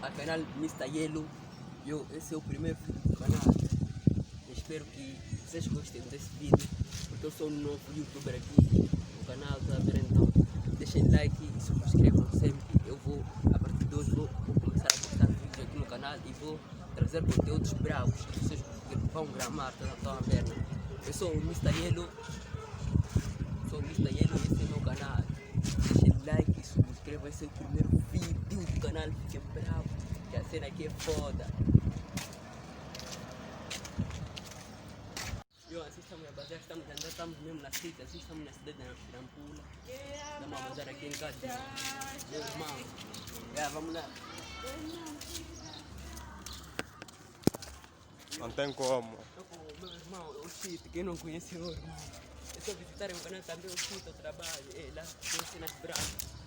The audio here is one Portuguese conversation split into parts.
ao canal Mr. Yellow. Esse é o primeiro vídeo do canal. Eu espero que vocês gostem desse vídeo, porque eu sou um novo youtuber aqui no canal, tá vendo? Então deixem like e subscrevam sempre. Eu vou, a partir de hoje, vou começar a postar vídeos aqui no canal e vou trazer conteúdos bravos que vocês vão gramar, estão a ver, né? Eu sou o Mr. Yellow. Esse é o meu canal. Deixem like e subscrevam, esse é o primeiro vídeo do canal, fiquem bravo, que a cena aqui é foda. Assistam, rapaziada, estamos mesmo na city, estamos na cidade de Nampula. Estamos a bazar aqui em casa. Meu irmão, vamos lá. Não tem como. Estou com o meu irmão, o Chito, quem não conhece o meu irmão. É só visitarem o canal também, o Chito, eu trabalho, lá tem cenas brancas.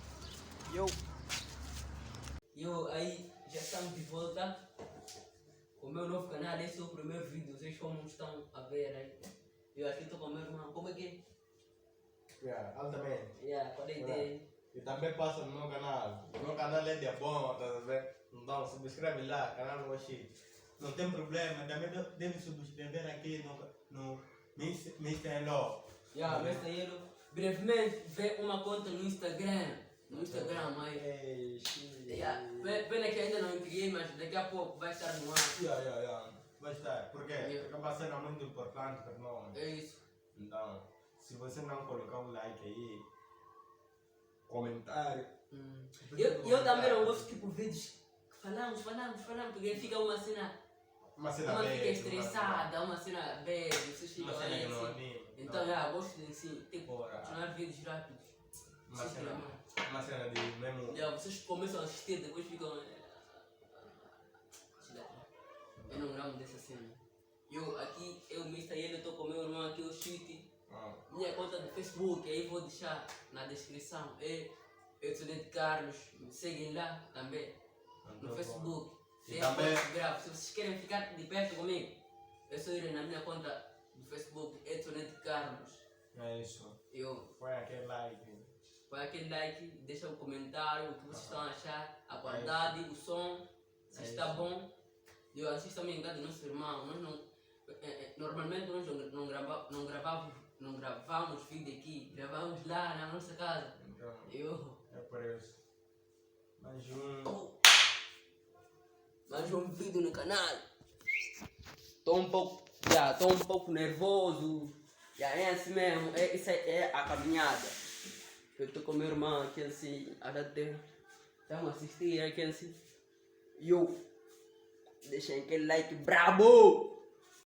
Aí já estamos de volta com o meu novo canal. Esse é o primeiro vídeo, vocês como estão a ver aí. Eu aqui estou com o meu irmão, como é que é? Altamente. Qual é a ideia? E também passa no meu canal. O meu canal é de bom, tá vendo? Então subscreve lá, canal Oxi. Não tem problema, também deve subscrever aqui no Mr. Yellow. Mr. Yellow. Brevemente vê uma conta no Instagram. Aí. Pena que ainda não criei, mas daqui a pouco vai estar no ar. Vai estar, porque é uma cena muito importante para nós. É isso. Então, se você não colocar um like aí, comentário. Eu também não gosto tipo vídeos que falamos, porque fica uma cena fica estressada, uma cena bad, vocês ficam aí assim. Então gosto de assim, tipo, tornar vídeos rápidos. Uma cena de mesmo. Vocês começam a assistir, depois ficam. Eu não gravo dessa cena. Eu, Mr. Yellow, estou com o meu irmão aqui, o Chute. Minha conta do Facebook, aí vou deixar na descrição. Eu sou de Carlos, me seguem lá também. No Facebook. Se vocês querem ficar de perto comigo, é só ir na minha conta do Facebook, Edson Carlos. É isso. Põe aquele like, deixa um comentário, o que vocês estão a achar, a qualidade, o som, se está bom. Vocês também enganam nosso irmão. Nós normalmente nós não gravamos vídeo aqui, gravamos lá na nossa casa. Então, é por isso. Mais um vídeo no canal. Estou um pouco nervoso. É assim mesmo. Essa é a caminhada. Eu estou com meu irmão aqui assim. Estamos a assistir aqui assim. Deixem aquele like brabo.